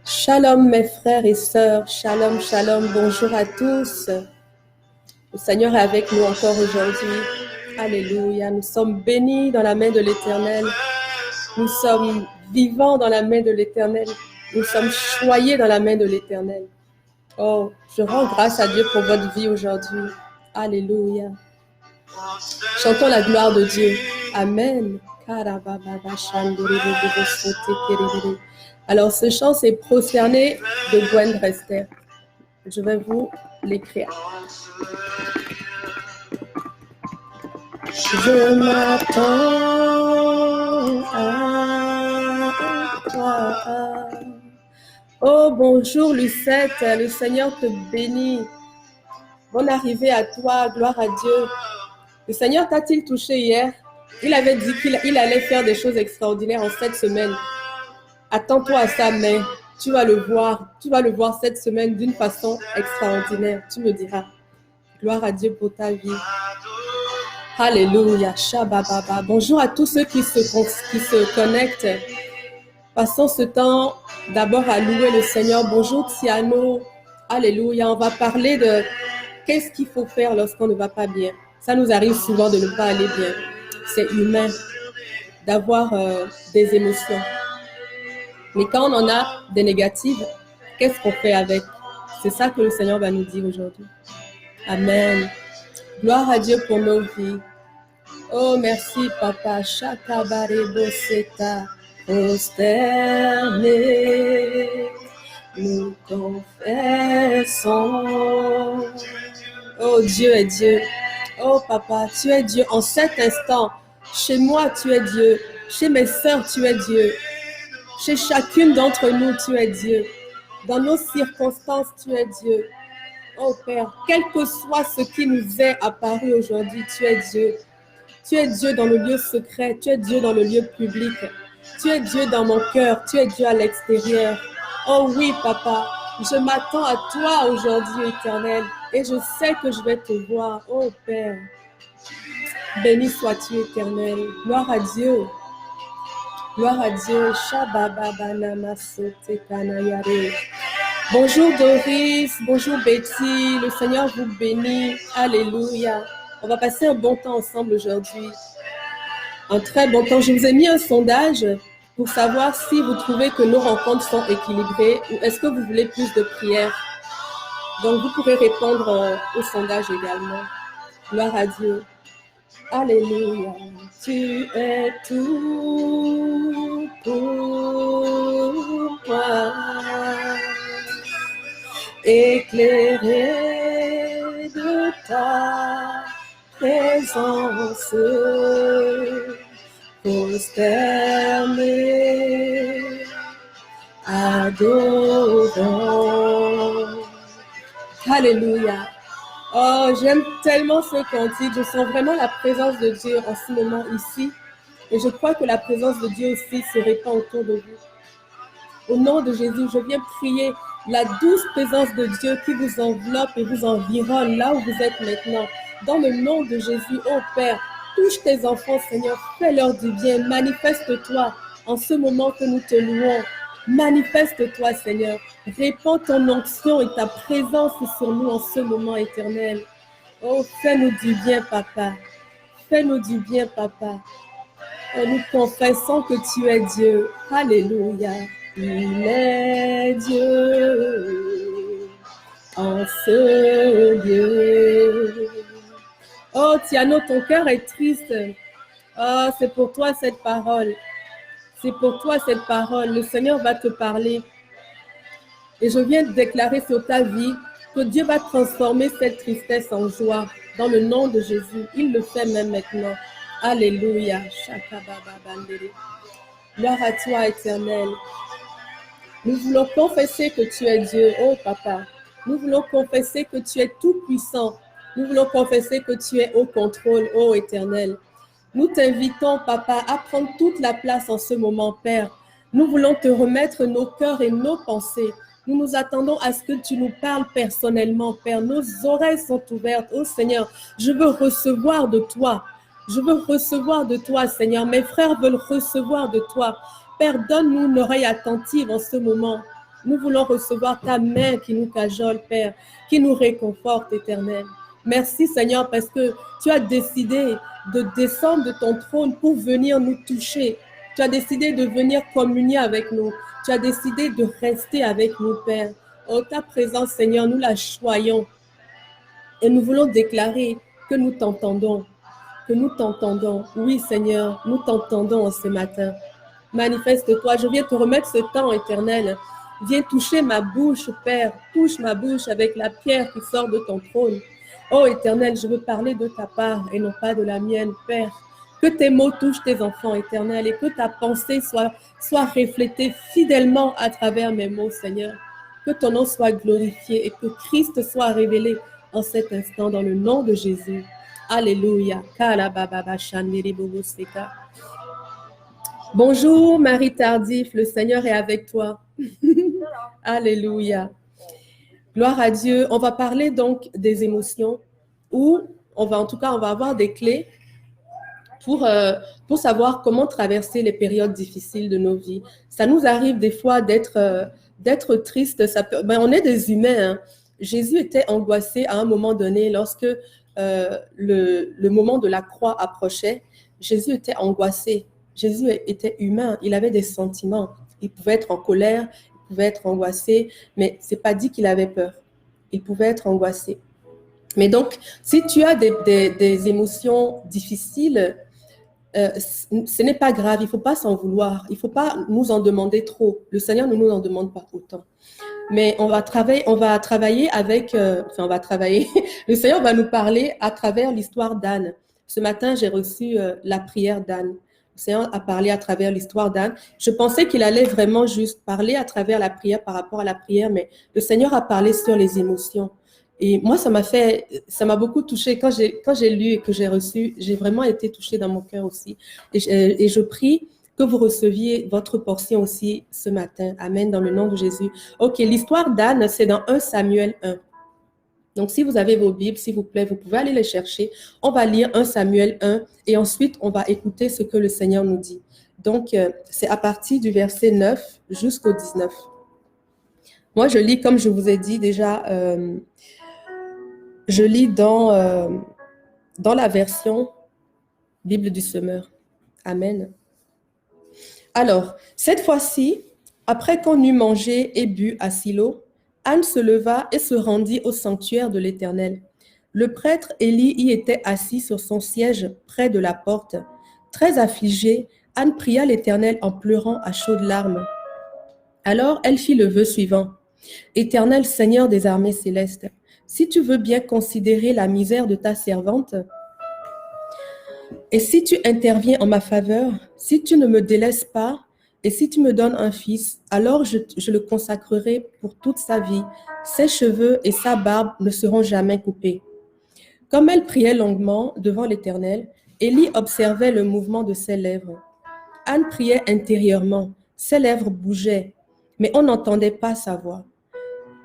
Shalom mes frères et sœurs, shalom, shalom, bonjour à tous. Le Seigneur est avec nous encore aujourd'hui. Alléluia, nous sommes bénis dans la main de l'Éternel. Nous sommes vivants dans la main de l'Éternel. Nous sommes choyés dans la main de l'Éternel. Oh, je rends grâce à Dieu pour votre vie aujourd'hui. Alléluia. Chantons la gloire de Dieu. Amen. Alors, ce chant, c'est Prosterné de Gwen Rester. Je vais vous l'écrire. Je m'attends à toi. Oh, bonjour Lucette, le Seigneur te bénit. Bonne arrivée à toi, gloire à Dieu. Le Seigneur t'a-t-il touché hier? Il avait dit qu'il allait faire des choses extraordinaires en cette semaine. Attends-toi à ça, mais tu vas le voir. Tu vas le voir cette semaine d'une façon extraordinaire. Tu me diras. Gloire à Dieu pour ta vie. Alléluia. Shabababa. Bonjour à tous ceux qui se connectent. Passons ce temps d'abord à louer le Seigneur. Bonjour Tiano. Alléluia. On va parler de qu'est-ce qu'il faut faire lorsqu'on ne va pas bien. Ça nous arrive souvent de ne pas aller bien. C'est humain d'avoir des émotions. Mais quand on en a des négatives, qu'est-ce qu'on fait avec? C'est ça que le Seigneur va nous dire aujourd'hui. Amen. Gloire à Dieu pour nos vies. Oh, merci, Papa. Shakabarebo seta, prosterné, nous confessons. Oh, Dieu est Dieu. Oh, Papa, tu es Dieu en cet instant. Chez moi, tu es Dieu. Chez mes sœurs, tu es Dieu. Chez chacune d'entre nous, tu es Dieu. Dans nos circonstances, tu es Dieu. Oh Père, quel que soit ce qui nous est apparu aujourd'hui, tu es Dieu. Tu es Dieu dans le lieu secret, tu es Dieu dans le lieu public. Tu es Dieu dans mon cœur, tu es Dieu à l'extérieur. Oh oui, Papa, je m'attends à toi aujourd'hui, Éternel, et je sais que je vais te voir. Oh Père, béni sois-tu, Éternel. Gloire à Dieu. Gloire à Dieu. Bonjour Doris, bonjour Betty, le Seigneur vous bénit. Alléluia. On va passer un bon temps ensemble aujourd'hui. Un très bon temps. Je vous ai mis un sondage pour savoir si vous trouvez que nos rencontres sont équilibrées ou est-ce que vous voulez plus de prières. Donc vous pourrez répondre au sondage également. Gloire à Dieu. Alléluia, tu es tout pour moi, éclairé de ta présence, prosterné, adorant. Alléluia. Oh, j'aime tellement ce cantique. Je sens vraiment la présence de Dieu en ce moment ici. Et je crois que la présence de Dieu aussi se répand autour de vous. Au nom de Jésus, je viens prier la douce présence de Dieu qui vous enveloppe et vous environne là où vous êtes maintenant. Dans le nom de Jésus, oh Père, touche tes enfants, Seigneur. Fais-leur du bien. Manifeste-toi en ce moment que nous te louons. Manifeste-toi, Seigneur. Répands ton onction et ta présence sur nous en ce moment éternel. Oh, fais-nous du bien, Papa. Fais-nous du bien, Papa. Oh, nous confessons que tu es Dieu. Alléluia. Il est Dieu en ce lieu. Oh, Tiano, ton cœur est triste. Oh, c'est pour toi cette parole. C'est pour toi cette parole. Le Seigneur va te parler. Et je viens de déclarer sur ta vie que Dieu va transformer cette tristesse en joie. Dans le nom de Jésus. Il le fait même maintenant. Alléluia. Gloire à toi, Éternel. Nous voulons confesser que tu es Dieu, oh Papa. Nous voulons confesser que tu es tout puissant. Nous voulons confesser que tu es au contrôle, oh Éternel. Nous t'invitons, Papa, à prendre toute la place en ce moment, Père. Nous voulons te remettre nos cœurs et nos pensées. Nous nous attendons à ce que tu nous parles personnellement, Père. Nos oreilles sont ouvertes. Oh Seigneur, je veux recevoir de toi. Je veux recevoir de toi, Seigneur. Mes frères veulent recevoir de toi. Père, donne-nous une oreille attentive en ce moment. Nous voulons recevoir ta main qui nous cajole, Père, qui nous réconforte, Éternel. Merci, Seigneur, parce que tu as décidé de descendre de ton trône pour venir nous toucher. Tu as décidé de venir communier avec nous. Tu as décidé de rester avec nous, Père. Oh, ta présence, Seigneur, nous la choyons. Et nous voulons déclarer que nous t'entendons. Que nous t'entendons. Oui, Seigneur, nous t'entendons ce matin. Manifeste-toi. Je viens te remettre ce temps éternel. Viens toucher ma bouche, Père. Touche ma bouche avec la pierre qui sort de ton trône. Oh Éternel, je veux parler de ta part et non pas de la mienne, Père. Que tes mots touchent tes enfants, Éternel, et que ta pensée soit reflétée fidèlement à travers mes mots, Seigneur. Que ton nom soit glorifié et que Christ soit révélé en cet instant dans le nom de Jésus. Alléluia. Bonjour Marie Tardif, le Seigneur est avec toi. Alléluia. Gloire à Dieu. On va parler donc des émotions ou on va avoir des clés pour savoir comment traverser les périodes difficiles de nos vies. Ça nous arrive des fois d'être triste. On est des humains. Hein. Jésus était angoissé à un moment donné lorsque le moment de la croix approchait. Jésus était angoissé. Jésus était humain. Il avait des sentiments. Il pouvait être en colère, il pouvait être angoissé, mais c'est pas dit qu'il avait peur. Il pouvait être angoissé. Mais donc, si tu as des émotions difficiles, ce n'est pas grave, il ne faut pas s'en vouloir, il ne faut pas nous en demander trop. Le Seigneur ne nous en demande pas autant. Mais on va travailler avec, le Seigneur va nous parler à travers l'histoire d'Anne. Ce matin, j'ai reçu la prière d'Anne. Le Seigneur a parlé à travers l'histoire d'Anne. Je pensais qu'il allait vraiment juste parler à travers la prière par rapport à la prière, mais le Seigneur a parlé sur les émotions. Et moi, ça m'a beaucoup touchée. Quand j'ai lu et que j'ai reçu, j'ai vraiment été touchée dans mon cœur aussi. Et je prie que vous receviez votre portion aussi ce matin. Amen, dans le nom de Jésus. OK, l'histoire d'Anne, c'est dans 1 Samuel 1. Donc, si vous avez vos Bibles, s'il vous plaît, vous pouvez aller les chercher. On va lire 1 Samuel 1 et ensuite, on va écouter ce que le Seigneur nous dit. Donc, c'est à partir du verset 9 jusqu'au 19. Moi, je lis, comme je vous ai dit déjà, je lis dans la version Bible du Semeur. Amen. Alors, cette fois-ci, après qu'on eut mangé et bu à Silo, Anne se leva et se rendit au sanctuaire de l'Éternel. Le prêtre Élie y était assis sur son siège près de la porte. Très affligée, Anne pria l'Éternel en pleurant à chaudes larmes. Alors elle fit le vœu suivant. Éternel Seigneur des armées célestes, si tu veux bien considérer la misère de ta servante, et si tu interviens en ma faveur, si tu ne me délaisses pas, et si tu me donnes un fils, alors je le consacrerai pour toute sa vie. Ses cheveux et sa barbe ne seront jamais coupés. Comme elle priait longuement devant l'Éternel, Élie observait le mouvement de ses lèvres. Anne priait intérieurement, ses lèvres bougeaient, mais on n'entendait pas sa voix.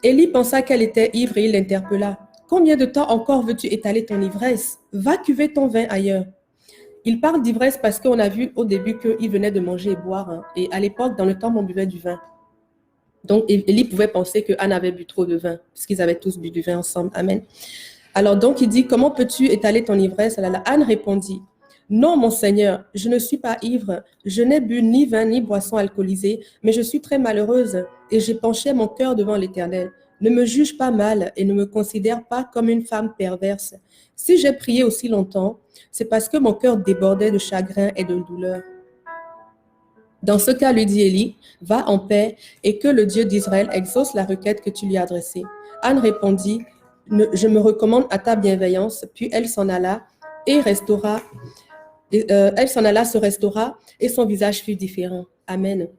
Élie pensa qu'elle était ivre et il l'interpella. « Combien de temps encore veux-tu étaler ton ivresse? Va cuver ton vin ailleurs. » Il parle d'ivresse parce qu'on a vu au début qu'il venait de manger et boire. Hein. Et à l'époque, dans le temple, on buvait du vin. Donc, Élie pouvait penser que Anne avait bu trop de vin, puisqu'ils avaient tous bu du vin ensemble. Amen. Alors, donc, il dit, comment peux-tu étaler ton ivresse? Anne répondit, non, mon Seigneur, je ne suis pas ivre. Je n'ai bu ni vin ni boisson alcoolisée, mais je suis très malheureuse et j'ai penché mon cœur devant l'Éternel. Ne me juge pas mal et ne me considère pas comme une femme perverse. Si j'ai prié aussi longtemps, c'est parce que mon cœur débordait de chagrin et de douleur. Dans ce cas, lui dit Élie, va en paix et que le Dieu d'Israël exauce la requête que tu lui as adressée. Anne répondit, je me recommande à ta bienveillance. Puis elle s'en alla et se restaura et son visage fut différent. Amen.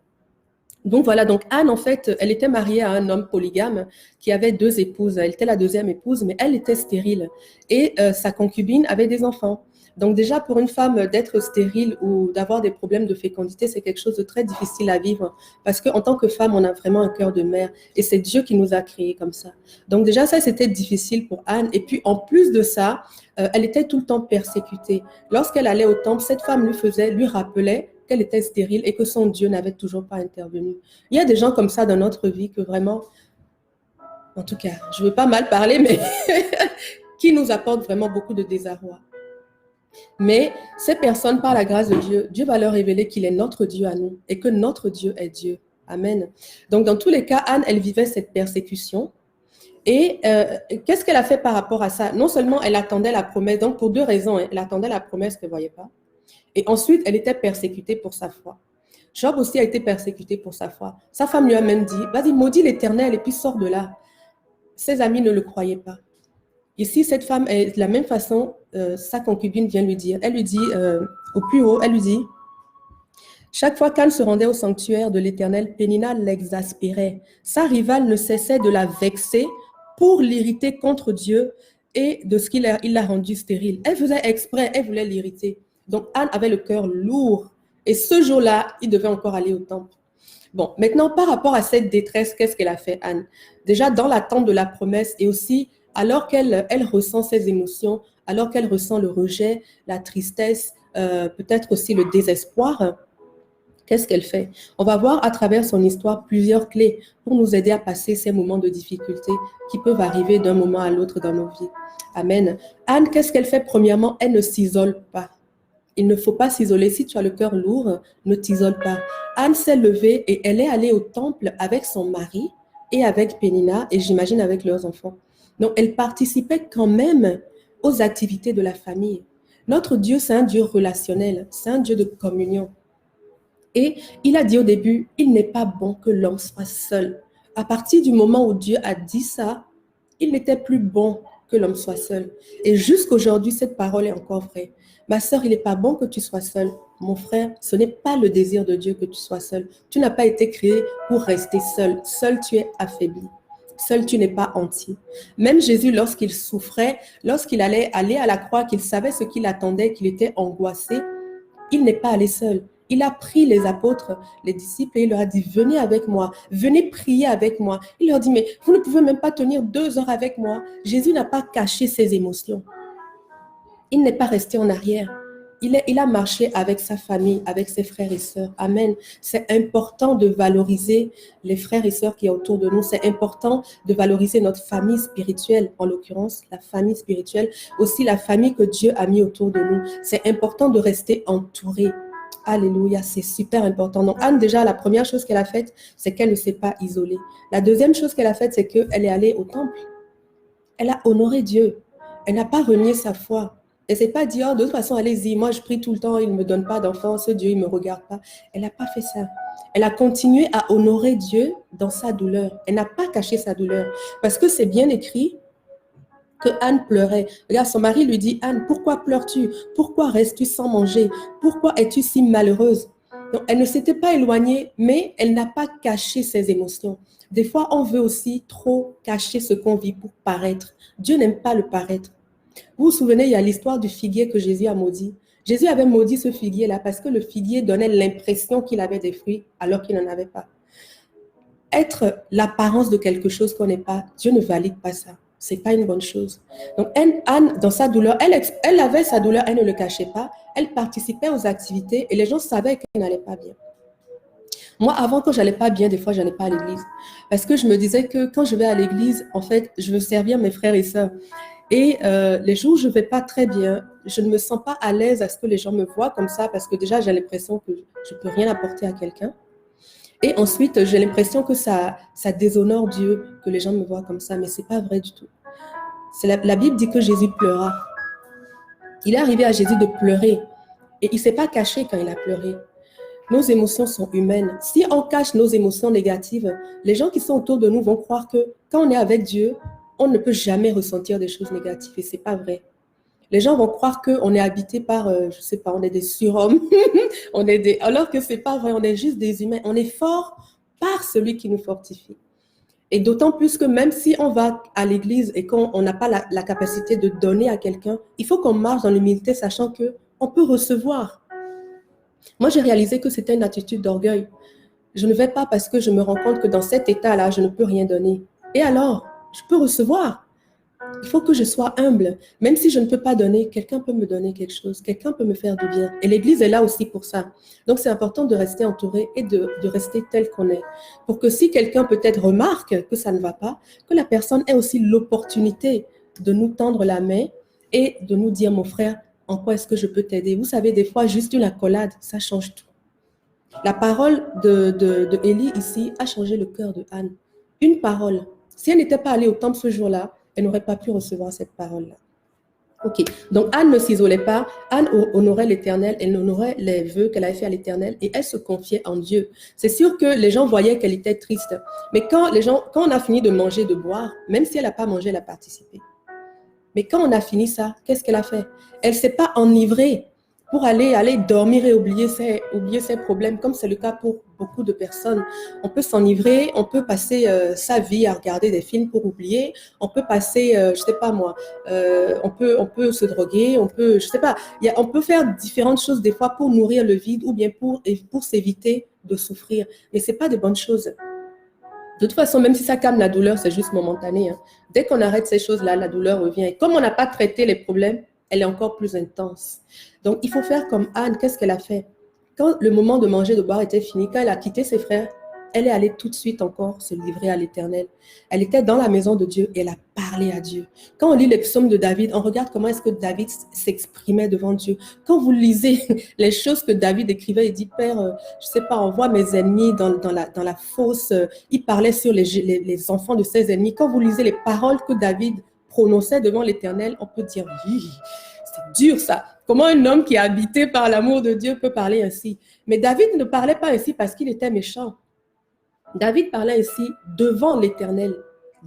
Donc voilà, donc Anne, en fait, elle était mariée à un homme polygame qui avait 2 épouses. Elle était la 2e épouse, mais elle était stérile. Et sa concubine avait des enfants. Donc déjà, pour une femme, d'être stérile ou d'avoir des problèmes de fécondité, c'est quelque chose de très difficile à vivre. Parce qu'en tant que femme, on a vraiment un cœur de mère. Et c'est Dieu qui nous a créés comme ça. Donc déjà, ça, c'était difficile pour Anne. Et puis, en plus de ça, elle était tout le temps persécutée. Lorsqu'elle allait au temple, cette femme lui rappelait qu'elle était stérile et que son Dieu n'avait toujours pas intervenu. Il y a des gens comme ça dans notre vie que vraiment, en tout cas, je ne veux pas mal parler, mais qui nous apportent vraiment beaucoup de désarroi. Mais ces personnes, par la grâce de Dieu, Dieu va leur révéler qu'il est notre Dieu à nous et que notre Dieu est Dieu. Amen. Donc, dans tous les cas, Anne, elle vivait cette persécution. Et qu'est-ce qu'elle a fait par rapport à ça? Non seulement elle attendait la promesse, donc pour deux raisons, hein, elle attendait la promesse qu'elle ne voyait pas. Et ensuite, elle était persécutée pour sa foi. Job aussi a été persécuté pour sa foi. Sa femme lui a même dit, vas-y, maudis l'Éternel et puis sors de là. Ses amis ne le croyaient pas. Ici, cette femme, est de la même façon, sa concubine vient lui dire, elle lui dit, au plus haut, elle lui dit, chaque fois qu'Anne se rendait au sanctuaire de l'Éternel, Pénina l'exaspérait. Sa rivale ne cessait de la vexer pour l'irriter contre Dieu et de ce qu'il l'a rendue stérile. Elle faisait exprès, elle voulait l'irriter. Donc Anne avait le cœur lourd. Et ce jour-là, il devait encore aller au temple. Bon, maintenant, par rapport à cette détresse, qu'est-ce qu'elle a fait, Anne? Déjà, dans l'attente de la promesse et aussi, alors qu'elle ressent ses émotions, alors qu'elle ressent le rejet, la tristesse, peut-être aussi le désespoir, qu'est-ce qu'elle fait? On va voir à travers son histoire plusieurs clés pour nous aider à passer ces moments de difficulté qui peuvent arriver d'un moment à l'autre dans nos vies. Amen. Anne, qu'est-ce qu'elle fait? Premièrement, elle ne s'isole pas. Il ne faut pas s'isoler. Si tu as le cœur lourd, ne t'isole pas. Anne s'est levée et elle est allée au temple avec son mari et avec Pénina et j'imagine avec leurs enfants. Donc, elle participait quand même aux activités de la famille. Notre Dieu, c'est un Dieu relationnel, c'est un Dieu de communion. Et il a dit au début, il n'est pas bon que l'homme soit seul. À partir du moment où Dieu a dit ça, il n'était plus bon que l'homme soit seul. Et jusqu'aujourd'hui, cette parole est encore vraie. Ma sœur, il n'est pas bon que tu sois seul. Mon frère, ce n'est pas le désir de Dieu que tu sois seul. Tu n'as pas été créé pour rester seul. Seul, tu es affaibli. Seul, tu n'es pas entier. Même Jésus, lorsqu'il souffrait, lorsqu'il allait aller à la croix, qu'il savait ce qu'il attendait, qu'il était angoissé, il n'est pas allé seul. Il a pris les apôtres, les disciples, et il leur a dit, venez avec moi, venez prier avec moi. Il leur dit, mais vous ne pouvez même pas tenir 2 heures avec moi. Jésus n'a pas caché ses émotions. Il n'est pas resté en arrière. Il a marché avec sa famille, avec ses frères et sœurs. Amen. C'est important de valoriser les frères et sœurs qui sont autour de nous. C'est important de valoriser notre famille spirituelle, en l'occurrence, la famille spirituelle, aussi la famille que Dieu a mis autour de nous. C'est important de rester entouré. Alléluia, c'est super important. Donc Anne, déjà, la première chose qu'elle a faite, c'est qu'elle ne s'est pas isolée. La deuxième chose qu'elle a faite, c'est qu'elle est allée au temple. Elle a honoré Dieu. Elle n'a pas renié sa foi. Elle ne s'est pas dit, oh, de toute façon, allez-y, moi je prie tout le temps, il ne me donne pas d'enfant, ce Dieu, il ne me regarde pas. Elle n'a pas fait ça. Elle a continué à honorer Dieu dans sa douleur. Elle n'a pas caché sa douleur. Parce que c'est bien écrit que Anne pleurait. Regarde, son mari lui dit, Anne, pourquoi pleures-tu? Pourquoi restes-tu sans manger? Pourquoi es-tu si malheureuse? Donc, elle ne s'était pas éloignée, mais elle n'a pas caché ses émotions. Des fois, on veut aussi trop cacher ce qu'on vit pour paraître. Dieu n'aime pas le paraître. Vous vous souvenez, il y a l'histoire du figuier que Jésus a maudit. Jésus avait maudit ce figuier-là parce que le figuier donnait l'impression qu'il avait des fruits alors qu'il n'en avait pas. Être l'apparence de quelque chose qu'on n'est pas, Dieu ne valide pas ça. Ce n'est pas une bonne chose. Donc Anne, dans sa douleur, elle avait sa douleur, elle ne le cachait pas. Elle participait aux activités et les gens savaient qu'elle n'allait pas bien. Moi, avant, quand je n'allais pas bien, des fois, je n'allais pas à l'église. Parce que je me disais que quand je vais à l'église, en fait, je veux servir mes frères et sœurs. Et les jours où je ne vais pas très bien, je ne me sens pas à l'aise à ce que les gens me voient comme ça parce que déjà, j'ai l'impression que je ne peux rien apporter à quelqu'un. Et ensuite, j'ai l'impression que ça déshonore Dieu, que les gens me voient comme ça, mais ce n'est pas vrai du tout. La Bible dit que Jésus pleura. Il est arrivé à Jésus de pleurer et il ne s'est pas caché quand il a pleuré. Nos émotions sont humaines. Si on cache nos émotions négatives, les gens qui sont autour de nous vont croire que quand on est avec Dieu, on ne peut jamais ressentir des choses négatives et ce n'est pas vrai. Les gens vont croire qu'on est habité par, je ne sais pas, on est des surhommes, alors que ce n'est pas vrai, on est juste des humains. On est fort par celui qui nous fortifie. Et d'autant plus que même si on va à l'église et qu'on n'a pas la capacité de donner à quelqu'un, il faut qu'on marche dans l'humilité sachant qu'on peut recevoir. Moi, j'ai réalisé que c'était une attitude d'orgueil. Je ne vais pas parce que je me rends compte que dans cet état-là, je ne peux rien donner. Et alors, je peux recevoir. Il faut que je sois humble. Même si je ne peux pas donner, quelqu'un peut me donner quelque chose. Quelqu'un peut me faire du bien. Et l'Église est là aussi pour ça. Donc, c'est important de rester entouré et de rester tel qu'on est. Pour que si quelqu'un peut-être remarque que ça ne va pas, que la personne ait aussi l'opportunité de nous tendre la main et de nous dire, mon frère, en quoi est-ce que je peux t'aider? Vous savez, des fois, juste une accolade, ça change tout. La parole de Élie ici a changé le cœur de Anne. Une parole. Si elle n'était pas allée au temple ce jour-là, elle n'aurait pas pu recevoir cette parole-là. Ok, donc Anne ne s'isolait pas, Anne honorait l'Éternel, elle honorait les vœux qu'elle avait fait à l'Éternel et elle se confiait en Dieu. C'est sûr que les gens voyaient qu'elle était triste, mais quand on a fini de manger, de boire, même si elle n'a pas mangé, elle a participé. Mais quand on a fini ça, qu'est-ce qu'elle a fait? Elle ne s'est pas enivrée pour aller dormir et oublier ses problèmes, comme c'est le cas pour beaucoup de personnes. On peut s'enivrer, on peut passer sa vie à regarder des films pour oublier, on peut passer, je sais pas moi, on peut se droguer, je sais pas, on peut faire différentes choses des fois pour nourrir le vide ou bien pour s'éviter de souffrir. Mais c'est pas de bonnes choses. De toute façon, même si ça calme la douleur, c'est juste momentané. Hein. Dès qu'on arrête ces choses-là, la douleur revient. Et comme on n'a pas traité les problèmes, elle est encore plus intense. Donc, il faut faire comme Anne. Qu'est-ce qu'elle a fait? Quand le moment de manger, de boire était fini, quand elle a quitté ses frères, elle est allée tout de suite encore se livrer à l'Éternel. Elle était dans la maison de Dieu et elle a parlé à Dieu. Quand on lit les psaumes de David, on regarde comment est-ce que David s'exprimait devant Dieu. Quand vous lisez les choses que David écrivait, il dit, Père, je sais pas, envoie mes ennemis dans la fosse. Il parlait sur les enfants de ses ennemis. Quand vous lisez les paroles que David prononçait devant l'Éternel, on peut dire, oui, c'est dur ça. Comment un homme qui est habité par l'amour de Dieu peut parler ainsi? Mais David ne parlait pas ainsi parce qu'il était méchant. David parlait ainsi devant l'Éternel.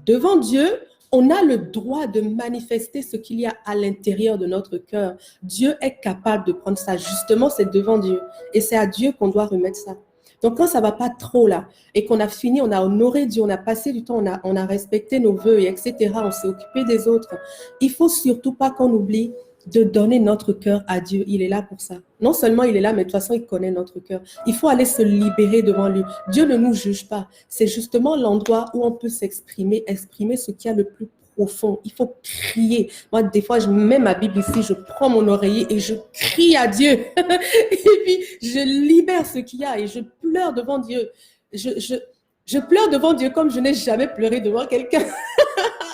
Devant Dieu, on a le droit de manifester ce qu'il y a à l'intérieur de notre cœur. Dieu est capable de prendre ça. Justement, c'est devant Dieu. Et c'est à Dieu qu'on doit remettre ça. Donc, quand ça ne va pas trop là, et qu'on a fini, on a honoré Dieu, on a passé du temps, on a respecté nos vœux, etc., on s'est occupé des autres, il ne faut surtout pas qu'on oublie de donner notre cœur à Dieu. Il est là pour ça. Non seulement il est là, mais de toute façon, il connaît notre cœur. Il faut aller se libérer devant lui. Dieu ne nous juge pas. C'est justement l'endroit où on peut s'exprimer, exprimer ce qu'il y a le plus profond. Il faut crier. Moi, des fois, je mets ma Bible ici, je prends mon oreiller et je crie à Dieu. Et puis, je libère ce qu'il y a et je pleure devant Dieu. Je pleure devant Dieu comme je n'ai jamais pleuré devant quelqu'un.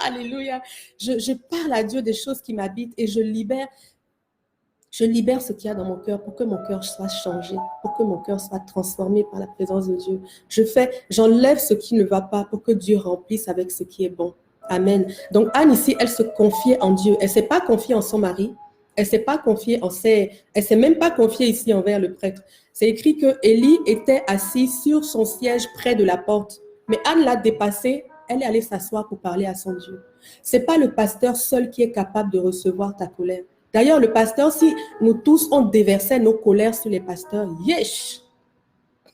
Alléluia. Je parle à Dieu des choses qui m'habitent et je libère ce qu'il y a dans mon cœur pour que mon cœur soit changé, pour que mon cœur soit transformé par la présence de Dieu. J'enlève ce qui ne va pas pour que Dieu remplisse avec ce qui est bon. Amen. Donc Anne ici, elle se confiait en Dieu. Elle ne s'est pas confiée en son mari. Elle ne s'est pas confiée elle s'est même pas confiée ici envers le prêtre. C'est écrit que Élie était assis sur son siège près de la porte. Mais Anne l'a dépassé. Elle est allée s'asseoir pour parler à son Dieu. Ce n'est pas le pasteur seul qui est capable de recevoir ta colère. D'ailleurs, le pasteur, si nous tous, on déversait nos colères sur les pasteurs, yesh!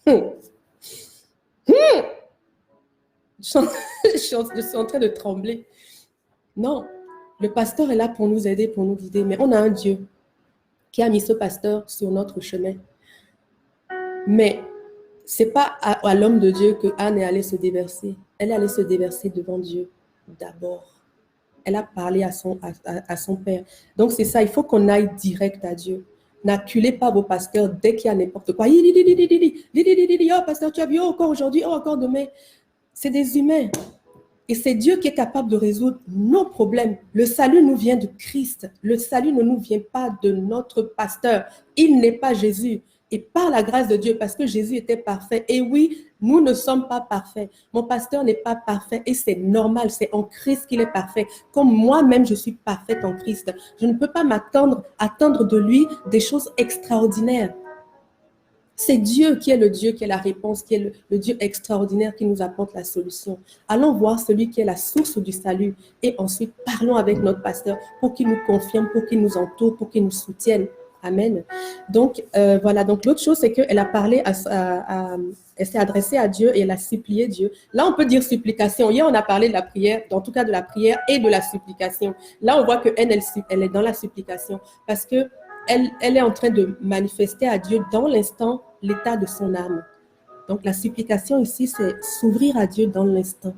Je suis en train de trembler. Non, le pasteur est là pour nous aider, pour nous guider. Mais on a un Dieu qui a mis ce pasteur sur notre chemin. Mais ce n'est pas à l'homme de Dieu que Anne est allée se déverser. Elle est allée se déverser devant Dieu d'abord. Elle a parlé à son père. Donc, c'est ça, il faut qu'on aille direct à Dieu. N'acculez pas vos pasteurs dès qu'il y a n'importe quoi. Oh, pasteur, tu as vu, oh, encore aujourd'hui, oh, encore demain. C'est des humains. Et c'est Dieu qui est capable de résoudre nos problèmes. Le salut nous vient de Christ. Le salut ne nous vient pas de notre pasteur. Il n'est pas Jésus. Et par la grâce de Dieu, parce que Jésus était parfait. Et oui, nous ne sommes pas parfaits. Mon pasteur n'est pas parfait et c'est normal. C'est en Christ qu'il est parfait. Comme moi-même, je suis parfaite en Christ. Je ne peux pas attendre de lui des choses extraordinaires. C'est Dieu qui est le Dieu, qui est la réponse, qui est le Dieu extraordinaire qui nous apporte la solution. Allons voir celui qui est la source du salut et ensuite parlons avec notre pasteur pour qu'il nous confirme, pour qu'il nous entoure, pour qu'il nous soutienne. Amen. Donc, voilà. Donc, l'autre chose, c'est qu'elle a parlé elle s'est adressée à Dieu et elle a supplié Dieu. Là, on peut dire supplication. Hier, on a parlé de la prière, en tout cas de la prière et de la supplication. Là, on voit qu'elle est dans la supplication parce que elle est en train de manifester à Dieu dans l'instant l'état de son âme. Donc, la supplication ici, c'est s'ouvrir à Dieu dans l'instant.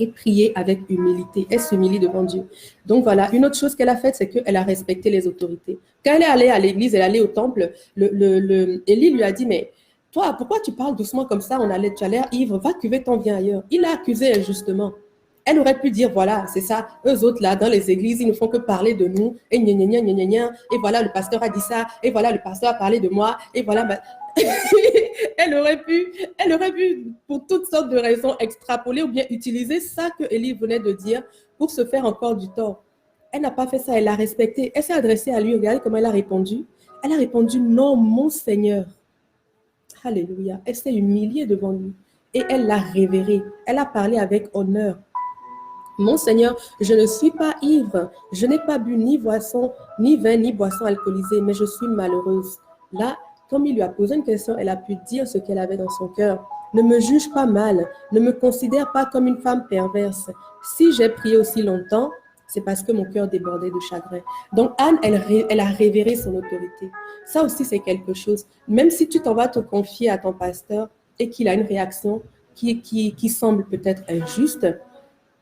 et prier avec humilité. Elle s'humilie devant Dieu. Donc voilà, une autre chose qu'elle a faite, c'est qu'elle a respecté les autorités. Quand elle est allée à l'église, elle est allée au temple, Élie lui a dit, mais toi, pourquoi tu parles doucement comme ça? Tu as l'air ivre, va cuver ton vin ailleurs. Il l'a accusée injustement. Elle aurait pu dire, voilà, c'est ça, eux autres là, dans les églises, ils ne font que parler de nous, et gna gna gna gna gna gna, et voilà, le pasteur a dit ça, et voilà, le pasteur a parlé de moi, et voilà, elle aurait pu, pour toutes sortes de raisons, extrapoler ou bien utiliser ça que Élie venait de dire pour se faire encore du tort. Elle n'a pas fait ça, elle l'a respecté. Elle s'est adressée à lui, regardez comment elle a répondu. Elle a répondu, non, mon Seigneur. Alléluia. Elle s'est humiliée devant lui et elle l'a révéré. Elle a parlé avec honneur. Mon Seigneur, je ne suis pas ivre, je n'ai pas bu ni boisson, ni vin, ni boisson alcoolisée, mais je suis malheureuse. Là, comme il lui a posé une question, elle a pu dire ce qu'elle avait dans son cœur. Ne me juge pas mal, ne me considère pas comme une femme perverse. Si j'ai prié aussi longtemps, c'est parce que mon cœur débordait de chagrin. Donc Anne, elle a révéré son autorité. Ça aussi, c'est quelque chose. Même si tu t'en vas te confier à ton pasteur et qu'il a une réaction qui semble peut-être injuste,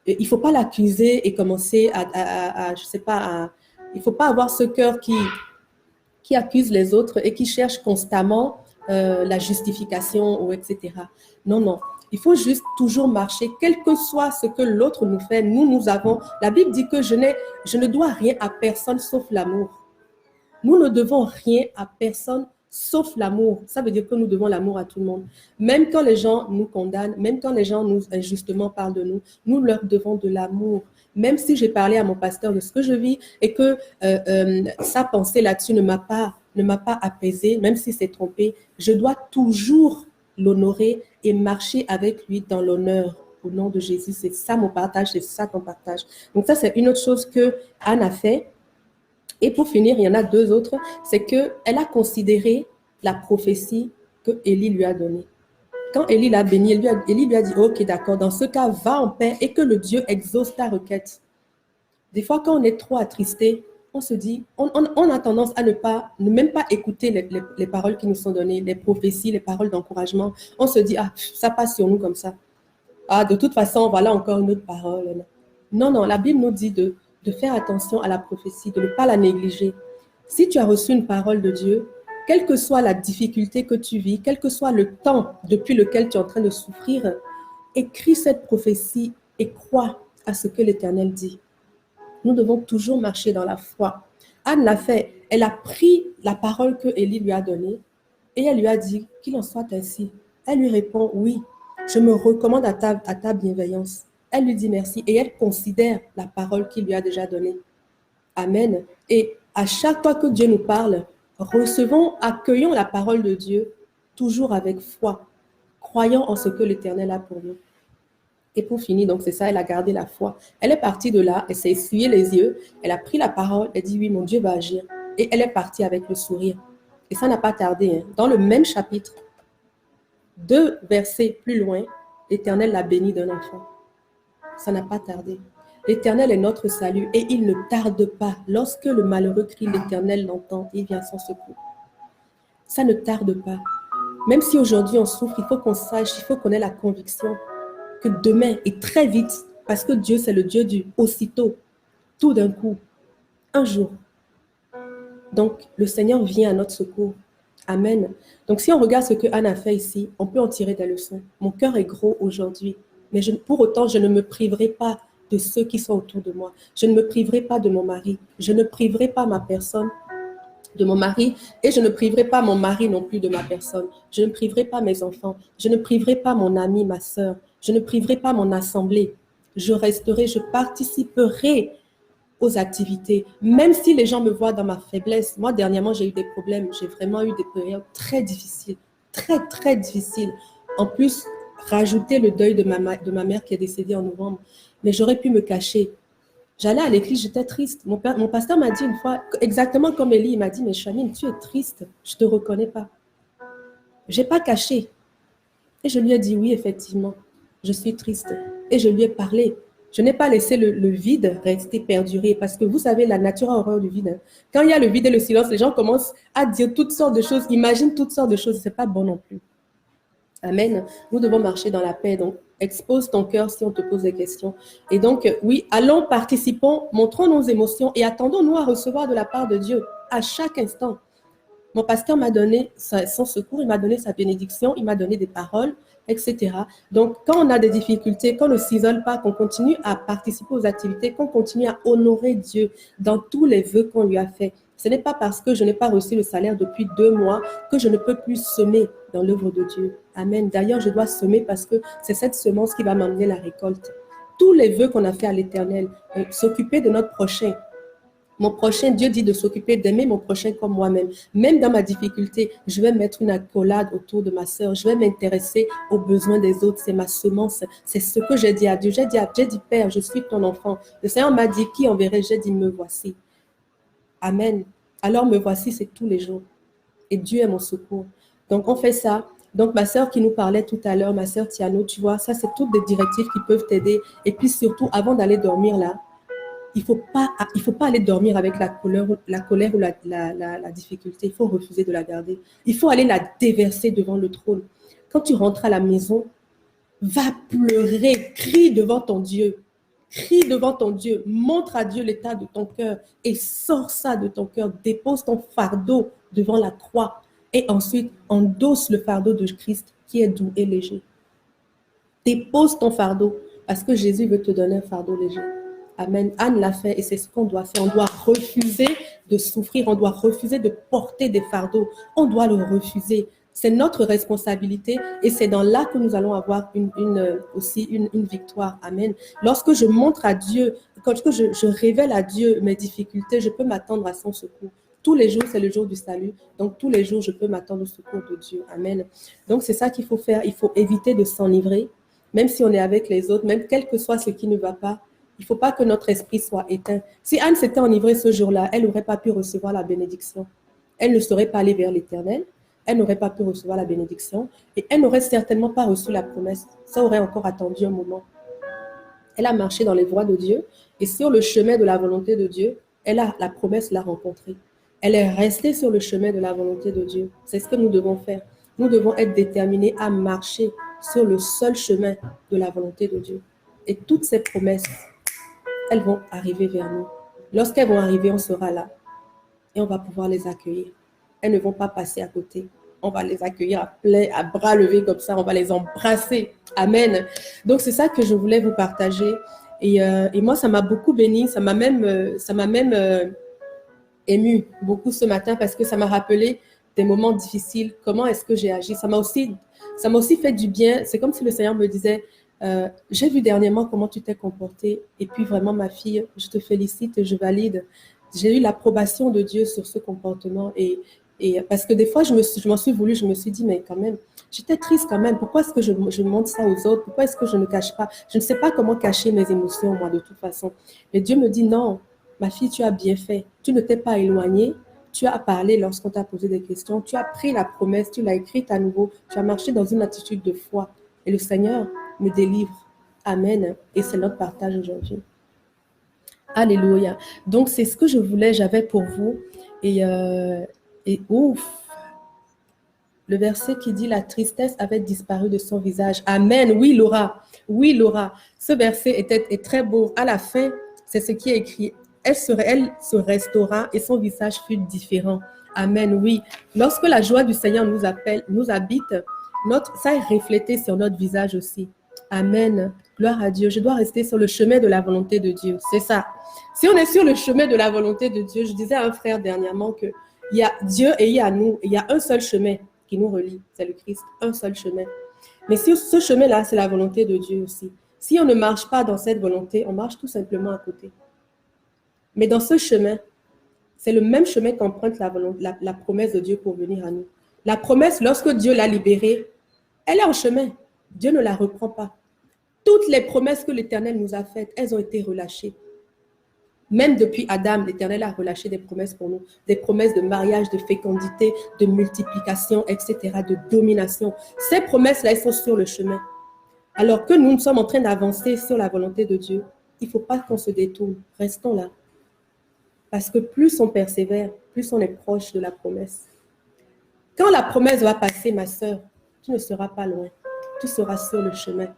il ne faut pas l'accuser et commencer je sais pas, il ne faut pas avoir ce cœur qui accuse les autres et qui cherche constamment la justification ou etc. Non, non. Il faut juste toujours marcher, quel que soit ce que l'autre nous fait. Nous avons, la Bible dit que je ne dois rien à personne sauf l'amour. Nous ne devons rien à personne sauf l'amour. Ça veut dire que nous devons l'amour à tout le monde. Même quand les gens nous condamnent, même quand les gens nous injustement parlent de nous, nous leur devons de l'amour. Même si j'ai parlé à mon pasteur de ce que je vis et que sa pensée là-dessus ne m'a pas apaisée, même si c'est trompé, je dois toujours l'honorer et marcher avec lui dans l'honneur. Au nom de Jésus, c'est ça mon partage, c'est ça ton partage. Donc ça, c'est une autre chose que Anne a fait. Et pour finir, il y en a deux autres, c'est qu'elle a considéré la prophétie que Élie lui a donnée. Quand Élie l'a béni, Élie lui a dit, ok, d'accord, dans ce cas, va en paix et que le Dieu exauce ta requête. Des fois, quand on est trop attristé, on se dit, on a tendance à ne même pas écouter les paroles qui nous sont données, les prophéties, les paroles d'encouragement. On se dit, ah, ça passe sur nous comme ça. Ah, de toute façon, voilà encore une autre parole. Non, non, la Bible nous dit de faire attention à la prophétie, de ne pas la négliger. Si tu as reçu une parole de Dieu, quelle que soit la difficulté que tu vis, quel que soit le temps depuis lequel tu es en train de souffrir, écris cette prophétie et crois à ce que l'Éternel dit. Nous devons toujours marcher dans la foi. Anne l'a fait. Elle a pris la parole que Élie lui a donnée et elle lui a dit qu'il en soit ainsi. Elle lui répond, oui, je me recommande à ta bienveillance. Elle lui dit merci et elle considère la parole qu'il lui a déjà donnée. Amen. Et à chaque fois que Dieu nous parle, accueillons la parole de Dieu toujours avec foi, croyant en ce que l'Éternel a pour nous. Et pour finir, donc c'est ça, elle a gardé la foi. Elle est partie de là, elle s'est essuyé les yeux, elle a pris la parole, elle dit oui, mon Dieu va agir. Et elle est partie avec le sourire. Et ça n'a pas tardé. Dans le même chapitre, 2 versets plus loin, l'Éternel l'a béni d'un enfant. Ça n'a pas tardé. L'Éternel est notre salut et il ne tarde pas. Lorsque le malheureux crie, l'Éternel l'entend et il vient à son secours. Ça ne tarde pas. Même si aujourd'hui on souffre, il faut qu'on sache, il faut qu'on ait la conviction que demain et très vite, parce que Dieu c'est le Dieu du aussitôt, tout d'un coup, un jour. Donc le Seigneur vient à notre secours. Amen. Donc si on regarde ce que Anne a fait ici, on peut en tirer des leçons. Mon cœur est gros aujourd'hui. Mais pour autant, je ne me priverai pas de ceux qui sont autour de moi. Je ne me priverai pas de mon mari. Je ne priverai pas ma personne de mon mari et je ne priverai pas mon mari non plus de ma personne. Je ne priverai pas mes enfants. Je ne priverai pas mon ami, ma soeur. Je ne priverai pas mon assemblée. Je resterai, je participerai aux activités. Même si les gens me voient dans ma faiblesse. Moi, dernièrement, j'ai eu des problèmes. J'ai vraiment eu des périodes très difficiles. Très, très difficiles. En plus, rajouter le deuil de ma mère qui est décédée en novembre. Mais j'aurais pu me cacher. J'allais à l'église, j'étais triste. Mon pasteur m'a dit une fois, exactement comme Élie, il m'a dit, mais Chamine, tu es triste, je ne te reconnais pas. Je n'ai pas caché. Et je lui ai dit, oui, effectivement, je suis triste. Et je lui ai parlé. Je n'ai pas laissé le vide rester perdurer parce que vous savez, la nature a horreur du vide. Hein. Quand il y a le vide et le silence, les gens commencent à dire toutes sortes de choses, imaginent toutes sortes de choses. Ce n'est pas bon non plus. Amen. Nous devons marcher dans la paix. Donc, expose ton cœur si on te pose des questions. Et donc, oui, allons, participons, montrons nos émotions et attendons-nous à recevoir de la part de Dieu à chaque instant. Mon pasteur m'a donné son secours, il m'a donné sa bénédiction, il m'a donné des paroles, etc. Donc, quand on a des difficultés, qu'on ne s'isole pas, qu'on continue à participer aux activités, qu'on continue à honorer Dieu dans tous les vœux qu'on lui a faits. Ce n'est pas parce que je n'ai pas reçu le salaire depuis 2 mois que je ne peux plus semer dans l'œuvre de Dieu. Amen. D'ailleurs, je dois semer parce que c'est cette semence qui va m'amener la récolte. Tous les vœux qu'on a fait à l'Éternel, s'occuper de notre prochain. Mon prochain, Dieu dit de s'occuper d'aimer mon prochain comme moi-même. Même dans ma difficulté, je vais mettre une accolade autour de ma sœur. Je vais m'intéresser aux besoins des autres. C'est ma semence. C'est ce que j'ai dit à Dieu. J'ai dit, Père, je suis ton enfant. Le Seigneur m'a dit, qui enverrai? J'ai dit, me voici. Amen. Alors me voici, c'est tous les jours. Et Dieu est mon secours. Donc, on fait ça. Donc, ma sœur qui nous parlait tout à l'heure, ma sœur Tiano, tu vois, ça, c'est toutes des directives qui peuvent t'aider. Et puis, surtout, avant d'aller dormir là, il ne faut pas aller dormir avec la colère ou la difficulté. Il faut refuser de la garder. Il faut aller la déverser devant le trône. Quand tu rentres à la maison, va pleurer, crie devant ton Dieu. Crie devant ton Dieu. Montre à Dieu l'état de ton cœur et sors ça de ton cœur. Dépose ton fardeau devant la croix et ensuite endosse le fardeau de Christ qui est doux et léger. Dépose ton fardeau parce que Jésus veut te donner un fardeau léger. Amen. Anne l'a fait et c'est ce qu'on doit faire. On doit refuser de souffrir, on doit refuser de porter des fardeaux. On doit le refuser. C'est notre responsabilité et c'est dans là que nous allons avoir aussi une victoire. Amen. Lorsque je montre à Dieu, quand je révèle à Dieu mes difficultés, je peux m'attendre à son secours. Tous les jours, c'est le jour du salut. Donc, tous les jours, je peux m'attendre au secours de Dieu. Amen. Donc, c'est ça qu'il faut faire. Il faut éviter de s'enivrer, même si on est avec les autres, même quel que soit ce qui ne va pas. Il ne faut pas que notre esprit soit éteint. Si Anne s'était enivrée ce jour-là, elle n'aurait pas pu recevoir la bénédiction. Elle ne serait pas allée vers l'Éternel. Elle n'aurait pas pu recevoir la bénédiction. Et elle n'aurait certainement pas reçu la promesse. Ça aurait encore attendu un moment. Elle a marché dans les voies de Dieu. Et sur le chemin de la volonté de Dieu, la promesse l'a rencontrée. Elle est restée sur le chemin de la volonté de Dieu. C'est ce que nous devons faire. Nous devons être déterminés à marcher sur le seul chemin de la volonté de Dieu. Et toutes ces promesses, elles vont arriver vers nous. Lorsqu'elles vont arriver, on sera là et on va pouvoir les accueillir. Elles ne vont pas passer à côté. On va les accueillir à bras levés comme ça, on va les embrasser. Amen. Donc, c'est ça que je voulais vous partager. Et moi, ça m'a beaucoup béni, ça m'a même ému beaucoup ce matin parce que ça m'a rappelé des moments difficiles. Comment est-ce que j'ai agi? Ça m'a aussi fait du bien. C'est comme si le Seigneur me disait, j'ai vu dernièrement comment tu t'es comportée et puis vraiment ma fille, je te félicite et je valide. J'ai eu l'approbation de Dieu sur ce comportement et parce que des fois je m'en suis voulu, je me suis dit mais quand même, j'étais triste quand même. Pourquoi est-ce que je montre ça aux autres? Pourquoi est-ce que je ne cache pas? Je ne sais pas comment cacher mes émotions moi de toute façon. Mais Dieu me dit non, ma fille, tu as bien fait. Tu ne t'es pas éloignée. Tu as parlé lorsqu'on t'a posé des questions. Tu as pris la promesse, tu l'as écrite à nouveau. Tu as marché dans une attitude de foi. Et le Seigneur me délivre. Amen. Et c'est notre partage aujourd'hui. Alléluia. Donc, c'est ce que j'avais pour vous. Et ouf, le verset qui dit « La tristesse avait disparu de son visage ». Amen. Oui, Laura. Oui, Laura. Ce verset est très beau. À la fin, c'est ce qui est écrit. Elle se restaura et son visage fut différent. Amen. Oui. Lorsque la joie du Seigneur nous habite, ça est reflété sur notre visage aussi. Amen. Gloire à Dieu. Je dois rester sur le chemin de la volonté de Dieu. C'est ça. Si on est sur le chemin de la volonté de Dieu, je disais à un frère dernièrement qu'il y a Dieu et il y a nous. Il y a un seul chemin qui nous relie. C'est le Christ. Un seul chemin. Mais si ce chemin-là, c'est la volonté de Dieu aussi. Si on ne marche pas dans cette volonté, on marche tout simplement à côté. Mais dans ce chemin, c'est le même chemin qu'emprunte la promesse de Dieu pour venir à nous. La promesse, lorsque Dieu l'a libérée, elle est en chemin. Dieu ne la reprend pas. Toutes les promesses que l'Éternel nous a faites, elles ont été relâchées. Même depuis Adam, l'Éternel a relâché des promesses pour nous. Des promesses de mariage, de fécondité, de multiplication, etc., de domination. Ces promesses-là, elles sont sur le chemin. Alors que nous sommes en train d'avancer sur la volonté de Dieu, il ne faut pas qu'on se détourne. Restons là. Parce que plus on persévère, plus on est proche de la promesse. Quand la promesse va passer, ma sœur, Tu ne seras pas loin. Tu seras sur le chemin.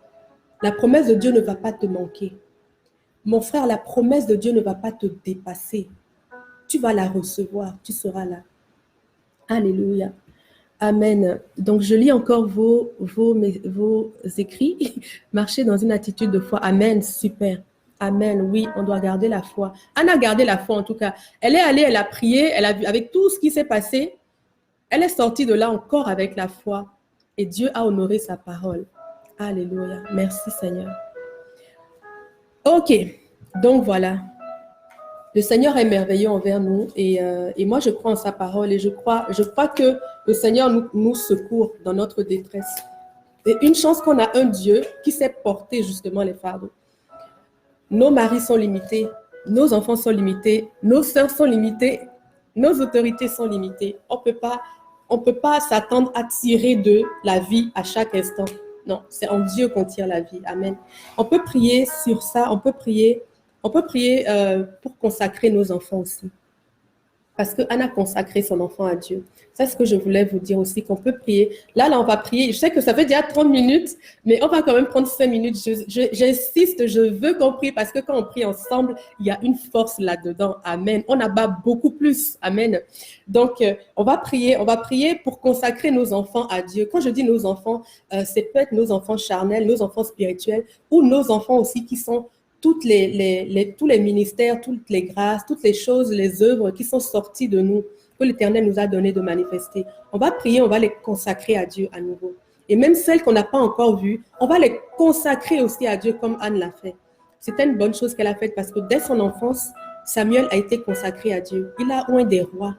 La promesse de Dieu ne va pas te manquer. Mon frère, la promesse de Dieu ne va pas te dépasser. Tu vas la recevoir. Tu seras là. Alléluia. Amen. Donc, je lis encore vos écrits. Marchez dans une attitude de foi. Amen. Super. Amen. Oui, on doit garder la foi. Anne a gardé la foi en tout cas. Elle est allée, elle a prié, elle a vu avec tout ce qui s'est passé. Elle est sortie de là encore avec la foi. Et Dieu a honoré sa parole. Alléluia. Merci Seigneur. Ok. Donc voilà. Le Seigneur est merveilleux envers nous et moi je crois en sa parole et je crois que le Seigneur nous secourt dans notre détresse. Et une chance qu'on a un Dieu qui sait porter justement les fardeaux. Nos maris sont limités, nos enfants sont limités, nos sœurs sont limitées, nos autorités sont limitées. On peut pas s'attendre à tirer de la vie à chaque instant. Non, c'est en Dieu qu'on tire la vie. Amen. On peut prier sur ça, on peut prier pour consacrer nos enfants aussi. Parce qu'Anne a consacré son enfant à Dieu. C'est ce que je voulais vous dire aussi, qu'on peut prier. Là, on va prier. Je sais que ça fait déjà 30 minutes, mais on va quand même prendre 5 minutes. J'insiste, je veux qu'on prie parce que quand on prie ensemble, il y a une force là-dedans. Amen. On abat beaucoup plus. Amen. Donc, on va prier pour consacrer nos enfants à Dieu. Quand je dis nos enfants, c'est peut-être nos enfants charnels, nos enfants spirituels ou nos enfants aussi qui sont tous les ministères, toutes les grâces, toutes les choses, les œuvres qui sont sorties de nous, que l'Éternel nous a donné de manifester. On va prier, on va les consacrer à Dieu à nouveau. Et même celles qu'on n'a pas encore vues, on va les consacrer aussi à Dieu comme Anne l'a fait. C'était une bonne chose qu'elle a faite parce que dès son enfance, Samuel a été consacré à Dieu. Il a oint des rois.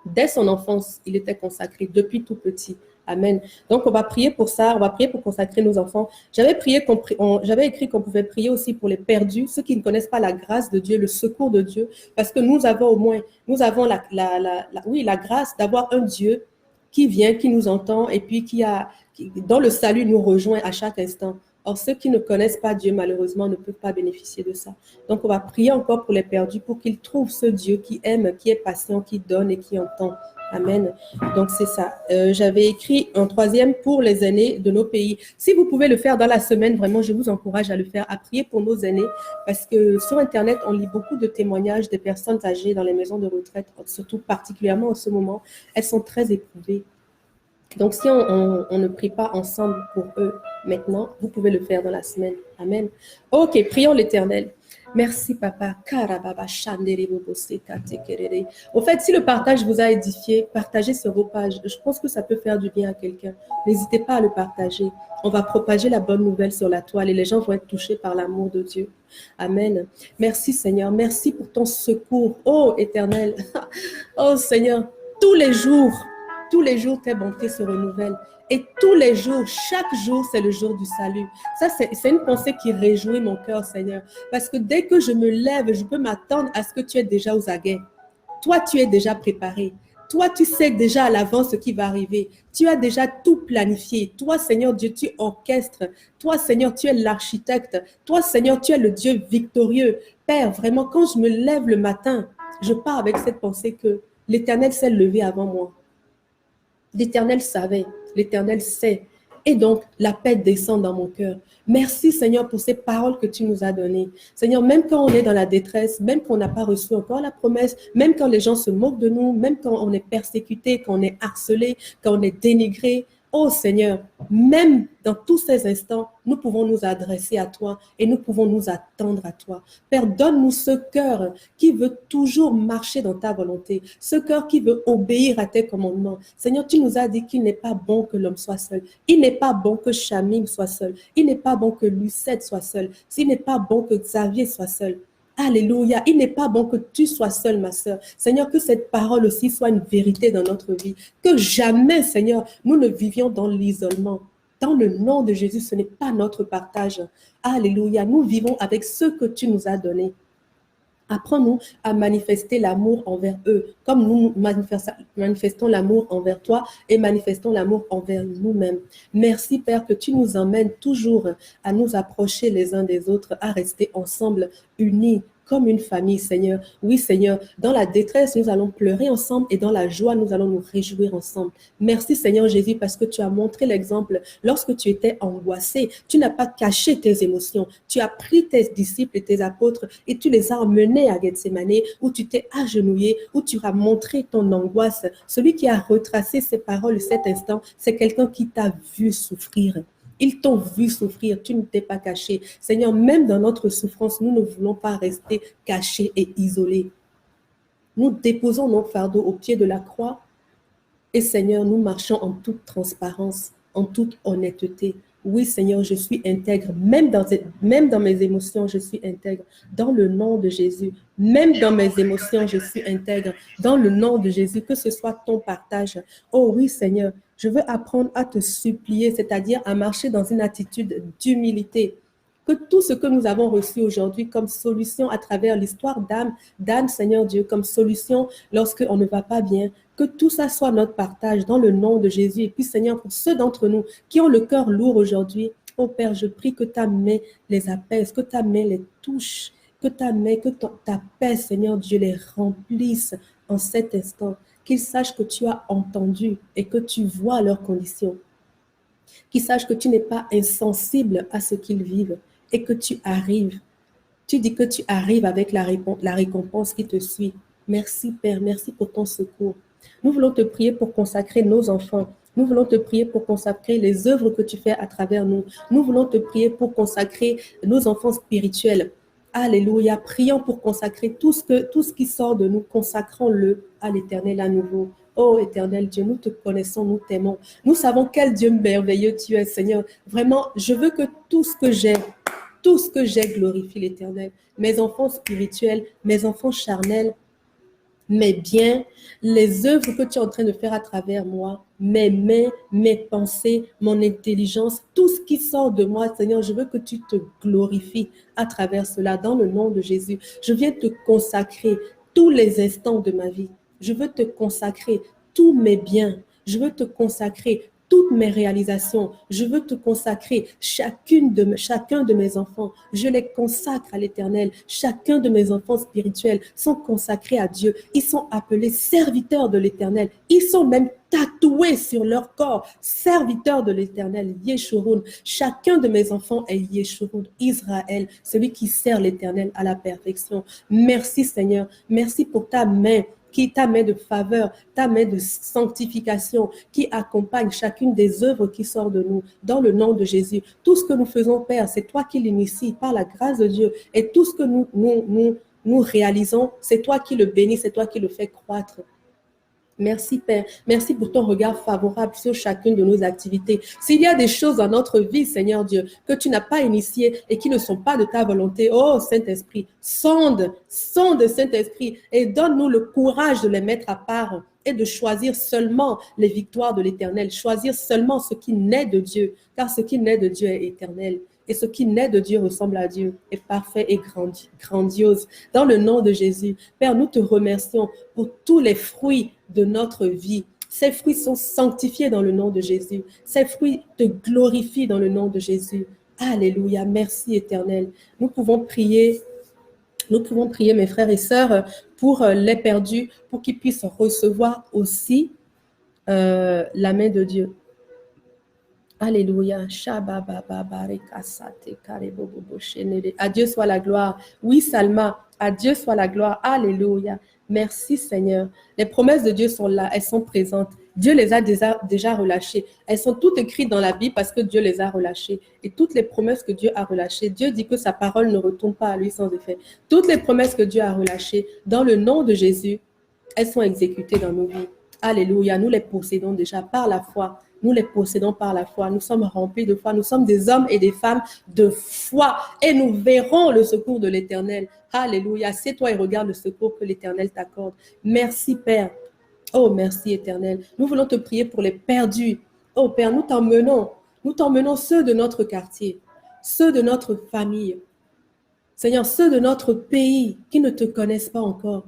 Dès son enfance, il était consacré depuis tout petit. Amen. Donc, on va prier pour ça. On va prier pour consacrer nos enfants. J'avais écrit qu'on pouvait prier aussi pour les perdus, ceux qui ne connaissent pas la grâce de Dieu, le secours de Dieu, parce que nous avons la grâce d'avoir un Dieu qui vient, qui nous entend et puis qui dans le salut nous rejoint à chaque instant. Or, ceux qui ne connaissent pas Dieu, malheureusement, ne peuvent pas bénéficier de ça. Donc, on va prier encore pour les perdus, pour qu'ils trouvent ce Dieu qui aime, qui est patient, qui donne et qui entend. Amen. Donc, c'est ça. J'avais écrit un troisième pour les aînés de nos pays. Si vous pouvez le faire dans la semaine, vraiment, je vous encourage à le faire, à prier pour nos aînés, parce que sur Internet, on lit beaucoup de témoignages des personnes âgées dans les maisons de retraite, surtout particulièrement en ce moment. Elles sont très éprouvées. Donc, si on ne prie pas ensemble pour eux maintenant, vous pouvez le faire dans la semaine. Amen. Ok, prions l'Éternel. Merci, Papa. Au fait, si le partage vous a édifié, partagez sur vos pages. Je pense que ça peut faire du bien à quelqu'un. N'hésitez pas à le partager. On va propager la bonne nouvelle sur la toile et les gens vont être touchés par l'amour de Dieu. Amen. Merci, Seigneur. Merci pour ton secours. Oh, Éternel. Oh, Seigneur, tous les jours, tes bontés se renouvellent. Et tous les jours, chaque jour, c'est le jour du salut. Ça, c'est une pensée qui réjouit mon cœur, Seigneur. Parce que dès que je me lève, je peux m'attendre à ce que tu es déjà aux aguets. Toi, tu es déjà préparé. Toi, tu sais déjà à l'avance ce qui va arriver. Tu as déjà tout planifié. Toi, Seigneur Dieu, tu orchestres. Toi, Seigneur, tu es l'architecte. Toi, Seigneur, tu es le Dieu victorieux. Père, vraiment, quand je me lève le matin, je pars avec cette pensée que l'Éternel s'est levé avant moi. L'Éternel savait, l'Éternel sait. Et donc, la paix descend dans mon cœur. Merci, Seigneur, pour ces paroles que tu nous as données. Seigneur, même quand on est dans la détresse, même qu'on n'a pas reçu encore la promesse, même quand les gens se moquent de nous, même quand on est persécuté, quand on est harcelé, quand on est dénigré, oh Seigneur, même dans tous ces instants, nous pouvons nous adresser à toi et nous pouvons nous attendre à toi. Père, donne-nous ce cœur qui veut toujours marcher dans ta volonté, ce cœur qui veut obéir à tes commandements. Seigneur, tu nous as dit qu'il n'est pas bon que l'homme soit seul. Il n'est pas bon que Chamim soit seul. Il n'est pas bon que Lucette soit seul. Il n'est pas bon que Xavier soit seul. Alléluia. Il n'est pas bon que tu sois seule, ma sœur. Seigneur, que cette parole aussi soit une vérité dans notre vie. Que jamais, Seigneur, nous ne vivions dans l'isolement. Dans le nom de Jésus, ce n'est pas notre partage. Alléluia. Nous vivons avec ce que tu nous as donné. Apprends-nous à manifester l'amour envers eux, comme nous manifestons l'amour envers toi et manifestons l'amour envers nous-mêmes. Merci, Père, que tu nous emmènes toujours à nous approcher les uns des autres, à rester ensemble, unis, comme une famille, Seigneur. Oui, Seigneur, dans la détresse, nous allons pleurer ensemble et dans la joie, nous allons nous réjouir ensemble. Merci, Seigneur Jésus, parce que tu as montré l'exemple. Lorsque tu étais angoissé, tu n'as pas caché tes émotions. Tu as pris tes disciples et tes apôtres et tu les as emmenés à Gethsemane, où tu t'es agenouillé, où tu as montré ton angoisse. Celui qui a retracé ces paroles cet instant, c'est quelqu'un qui t'a vu souffrir. Ils t'ont vu souffrir, tu ne t'es pas caché. Seigneur, même dans notre souffrance, nous ne voulons pas rester cachés et isolés. Nous déposons nos fardeaux au pied de la croix et Seigneur, nous marchons en toute transparence, en toute honnêteté. Oui, Seigneur, je suis intègre. Même dans mes émotions, je suis intègre. Dans le nom de Jésus. Même dans mes émotions, je suis intègre. Dans le nom de Jésus, que ce soit ton partage. Oh oui, Seigneur, je veux apprendre à te supplier, c'est-à-dire à marcher dans une attitude d'humilité. Que tout ce que nous avons reçu aujourd'hui comme solution à travers l'histoire d'Anne, Seigneur Dieu, comme solution lorsqu'on ne va pas bien, que tout ça soit notre partage dans le nom de Jésus. Et puis, Seigneur, pour ceux d'entre nous qui ont le cœur lourd aujourd'hui, oh Père, je prie que ta main les apaise, que ta main les touche, que ta main, ta paix, Seigneur Dieu, les remplisse en cet instant. Qu'ils sachent que tu as entendu et que tu vois leurs conditions. Qu'ils sachent que tu n'es pas insensible à ce qu'ils vivent et que tu arrives. Tu dis que tu arrives avec la récompense qui te suit. Merci Père, merci pour ton secours. Nous voulons te prier pour consacrer nos enfants. Nous voulons te prier pour consacrer les œuvres que tu fais à travers nous. Nous voulons te prier pour consacrer nos enfants spirituels. Alléluia. Prions pour consacrer tout ce qui sort de nous. Consacrons-le à l'Éternel à nouveau. Oh Éternel Dieu, nous te connaissons, nous t'aimons. Nous savons quel Dieu merveilleux tu es, Seigneur. Vraiment, je veux que tout ce que j'ai glorifie l'Éternel. Mes enfants spirituels, mes enfants charnels, mes biens, les œuvres que tu es en train de faire à travers moi, mes mains, mes pensées, mon intelligence, tout ce qui sort de moi, Seigneur, je veux que tu te glorifies à travers cela dans le nom de Jésus. Je viens te consacrer tous les instants de ma vie. Je veux te consacrer tous mes biens. Je veux te consacrer toutes mes réalisations. Je veux te consacrer chacun de mes enfants. Je les consacre à l'Éternel. Chacun de mes enfants spirituels sont consacrés à Dieu. Ils sont appelés serviteurs de l'Éternel. Ils sont même tatoués sur leur corps, serviteurs de l'Éternel, Yeshurun. Chacun de mes enfants est Yeshurun, Israël, celui qui sert l'Éternel à la perfection. Merci Seigneur. Merci pour ta main de faveur, ta main de sanctification, qui accompagne chacune des œuvres qui sortent de nous, dans le nom de Jésus. Tout ce que nous faisons, Père, c'est toi qui l'inities par la grâce de Dieu. Et tout ce que nous réalisons, c'est toi qui le bénis, c'est toi qui le fais croître. Merci Père, merci pour ton regard favorable sur chacune de nos activités. S'il y a des choses dans notre vie, Seigneur Dieu, que tu n'as pas initiées et qui ne sont pas de ta volonté, oh Saint-Esprit, sonde Saint-Esprit et donne-nous le courage de les mettre à part et de choisir seulement les victoires de l'Éternel, choisir seulement ce qui naît de Dieu, car ce qui naît de Dieu est éternel. Et ce qui naît de Dieu ressemble à Dieu, est parfait et grandiose. Dans le nom de Jésus, Père, nous te remercions pour tous les fruits de notre vie. Ces fruits sont sanctifiés dans le nom de Jésus. Ces fruits te glorifient dans le nom de Jésus. Alléluia. Merci éternel. Nous pouvons prier, mes frères et sœurs, pour les perdus, pour qu'ils puissent recevoir aussi la main de Dieu. Alléluia. À Dieu soit la gloire. Oui, Salma, à Dieu soit la gloire. Alléluia. Merci Seigneur. Les promesses de Dieu sont là, elles sont présentes. Dieu les a déjà relâchées. Elles sont toutes écrites dans la Bible parce que Dieu les a relâchées. Et toutes les promesses que Dieu a relâchées, Dieu dit que sa parole ne retourne pas à lui sans effet. Toutes les promesses que Dieu a relâchées, dans le nom de Jésus, elles sont exécutées dans nos vies. Alléluia. Nous les possédons déjà par la foi. Nous les possédons par la foi. Nous sommes remplis de foi. Nous sommes des hommes et des femmes de foi. Et nous verrons le secours de l'Éternel. Alléluia. Assieds-toi et regarde le secours que l'Éternel t'accorde. Merci, Père. Oh, merci, Éternel. Nous voulons te prier pour les perdus. Oh, Père, nous t'emmenons. Nous t'emmenons ceux de notre quartier, ceux de notre famille. Seigneur, ceux de notre pays qui ne te connaissent pas encore.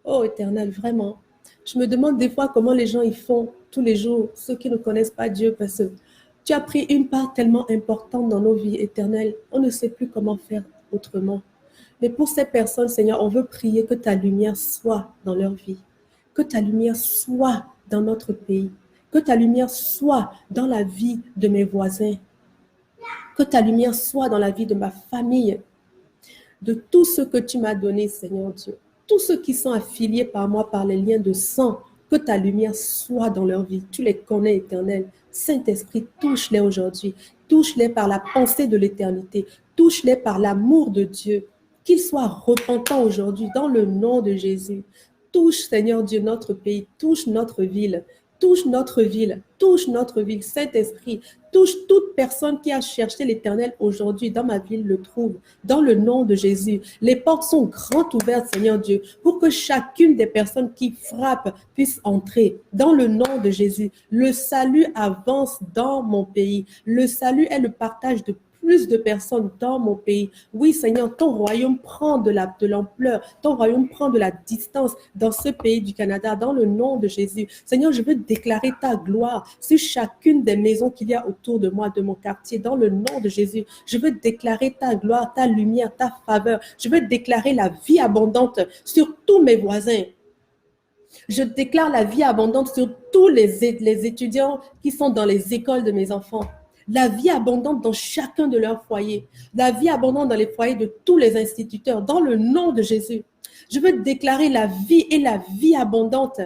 Oh, Éternel, vraiment. Je me demande des fois comment les gens y font tous les jours, ceux qui ne connaissent pas Dieu, parce que tu as pris une part tellement importante dans nos vies éternelles. On ne sait plus comment faire autrement. Mais pour ces personnes, Seigneur, on veut prier que ta lumière soit dans leur vie, que ta lumière soit dans notre pays, que ta lumière soit dans la vie de mes voisins, que ta lumière soit dans la vie de ma famille, de tout ce que tu m'as donné, Seigneur Dieu. Tous ceux qui sont affiliés par moi par les liens de sang, que ta lumière soit dans leur vie. Tu les connais, Éternel. Saint-Esprit, touche-les aujourd'hui. Touche-les par la pensée de l'éternité. Touche-les par l'amour de Dieu. Qu'ils soient repentants aujourd'hui dans le nom de Jésus. Touche, Seigneur Dieu, notre pays. Touche notre ville. Touche notre ville. Touche notre ville. Saint-Esprit, touche toute personne qui a cherché l'Éternel aujourd'hui dans ma ville le trouve. Dans le nom de Jésus, les portes sont grandes ouvertes, Seigneur Dieu, pour que chacune des personnes qui frappent puisse entrer. Dans le nom de Jésus, le salut avance dans mon pays. Le salut est le partage de plus de personnes dans mon pays. Oui, Seigneur, ton royaume prend de l'ampleur, ton royaume prend de la distance dans ce pays du Canada, dans le nom de Jésus. Seigneur, je veux déclarer ta gloire sur chacune des maisons qu'il y a autour de moi, de mon quartier, dans le nom de Jésus. Je veux déclarer ta gloire, ta lumière, ta faveur. Je veux déclarer la vie abondante sur tous mes voisins. Je déclare la vie abondante sur tous les étudiants qui sont dans les écoles de mes enfants. La vie abondante dans chacun de leurs foyers. La vie abondante dans les foyers de tous les instituteurs, dans le nom de Jésus. Je veux déclarer la vie et la vie abondante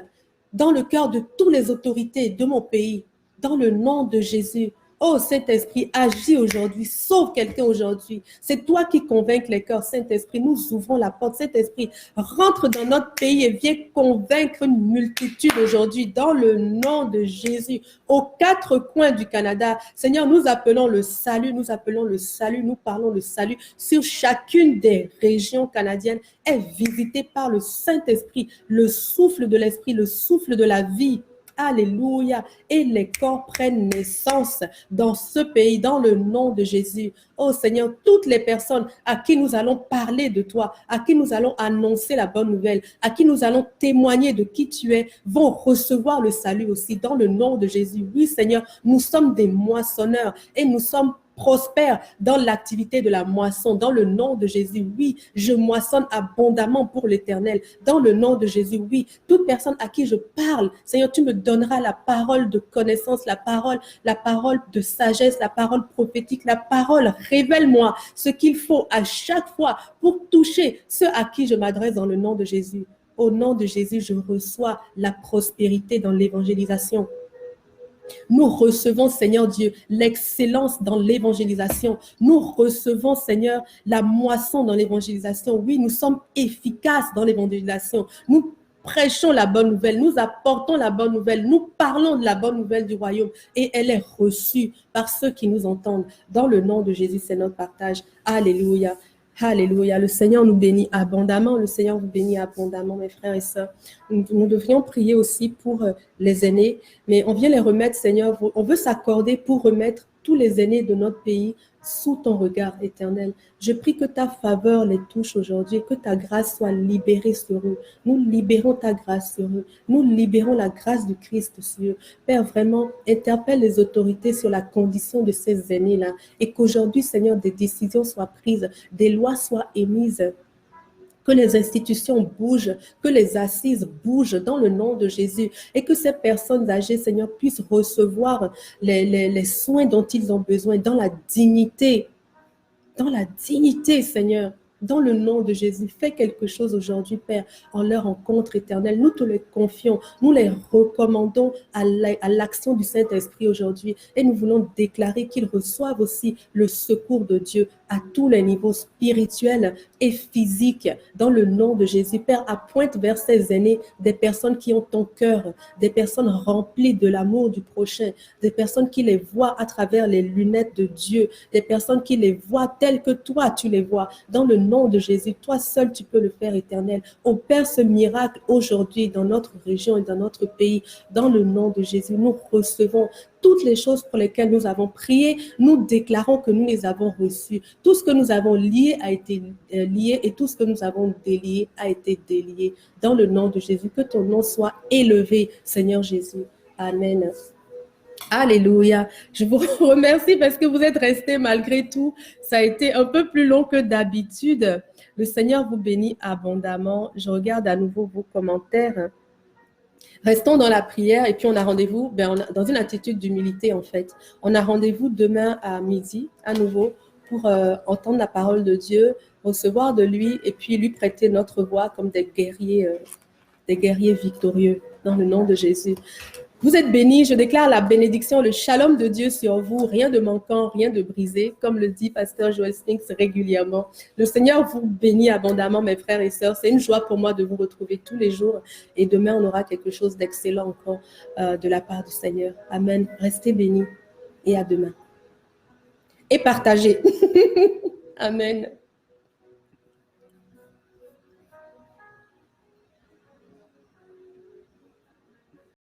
dans le cœur de toutes les autorités de mon pays, dans le nom de Jésus. Oh Saint-Esprit, agis aujourd'hui, sauve quelqu'un aujourd'hui. C'est toi qui convaincs les cœurs, Saint-Esprit. Nous ouvrons la porte, Saint-Esprit. Rentre dans notre pays et viens convaincre une multitude aujourd'hui dans le nom de Jésus. Aux quatre coins du Canada, Seigneur, nous appelons le salut, nous parlons le salut sur chacune des régions canadiennes est visitée par le Saint-Esprit, le souffle de l'Esprit, le souffle de la vie. Alléluia. Et les corps prennent naissance dans ce pays, dans le nom de Jésus. Oh Seigneur, toutes les personnes à qui nous allons parler de toi, à qui nous allons annoncer la bonne nouvelle, à qui nous allons témoigner de qui tu es, vont recevoir le salut aussi dans le nom de Jésus. Oui Seigneur, nous sommes des moissonneurs et nous sommes prospère dans l'activité de la moisson, dans le nom de Jésus. Oui, je moissonne abondamment pour l'Éternel, dans le nom de Jésus. Oui, toute personne à qui je parle, Seigneur, tu me donneras la parole de connaissance, la parole de sagesse, la parole prophétique, la parole. Révèle-moi ce qu'il faut à chaque fois pour toucher ceux à qui je m'adresse dans le nom de Jésus. Au nom de Jésus, je reçois la prospérité dans l'évangélisation. Nous recevons, Seigneur Dieu, l'excellence dans l'évangélisation. Nous recevons, Seigneur, la moisson dans l'évangélisation. Oui, nous sommes efficaces dans l'évangélisation. Nous prêchons la bonne nouvelle, nous apportons la bonne nouvelle, nous parlons de la bonne nouvelle du royaume et elle est reçue par ceux qui nous entendent. Dans le nom de Jésus, c'est notre partage. Alléluia. Alléluia. Le Seigneur nous bénit abondamment. Le Seigneur vous bénit abondamment, mes frères et sœurs. Nous devrions prier aussi pour les aînés, mais on vient les remettre, Seigneur. On veut s'accorder pour remettre tous les aînés de notre pays sous ton regard éternel. Je prie que ta faveur les touche aujourd'hui, que ta grâce soit libérée sur eux. Nous libérons ta grâce sur eux. Nous libérons la grâce du Christ sur eux. Père, vraiment, interpelle les autorités sur la condition de ces aînés-là et qu'aujourd'hui, Seigneur, des décisions soient prises, des lois soient émises, que les institutions bougent, que les assises bougent dans le nom de Jésus et que ces personnes âgées, Seigneur, puissent recevoir les soins dont ils ont besoin dans la dignité, Seigneur. Dans le nom de Jésus, fais quelque chose aujourd'hui, Père, en leur rencontre éternelle. Nous te les confions, nous les recommandons à l'action du Saint-Esprit aujourd'hui et nous voulons déclarer qu'ils reçoivent aussi le secours de Dieu à tous les niveaux spirituels et physiques dans le nom de Jésus. Père, appointe vers ces aînés des personnes qui ont ton cœur, des personnes remplies de l'amour du prochain, des personnes qui les voient à travers les lunettes de Dieu, des personnes qui les voient telles que toi tu les vois dans le nom de Jésus. Toi seul tu peux le faire, éternel. Opère ce miracle aujourd'hui dans notre région et dans notre pays. Dans le nom de Jésus, nous recevons toutes les choses pour lesquelles nous avons prié. Nous déclarons que nous les avons reçues. Tout ce que nous avons lié a été lié et tout ce que nous avons délié a été délié. Dans le nom de Jésus, que ton nom soit élevé, Seigneur Jésus. Amen. Alléluia. Je vous remercie parce que vous êtes restés malgré tout. Ça a été un peu plus long que d'habitude. Le Seigneur vous bénit abondamment. Je regarde à nouveau vos commentaires. Restons dans la prière et puis on a rendez-vous dans une attitude d'humilité en fait. On a rendez-vous demain à midi à nouveau pour entendre la parole de Dieu, recevoir de lui et puis lui prêter notre voix comme des guerriers victorieux dans le nom de Jésus. Vous êtes bénis, je déclare la bénédiction, le shalom de Dieu sur vous, rien de manquant, rien de brisé, comme le dit Pasteur Joel Spinks régulièrement. Le Seigneur vous bénit abondamment, mes frères et sœurs. C'est une joie pour moi de vous retrouver tous les jours. Et demain, on aura quelque chose d'excellent encore de la part du Seigneur. Amen. Restez bénis et à demain. Et partagez. Amen.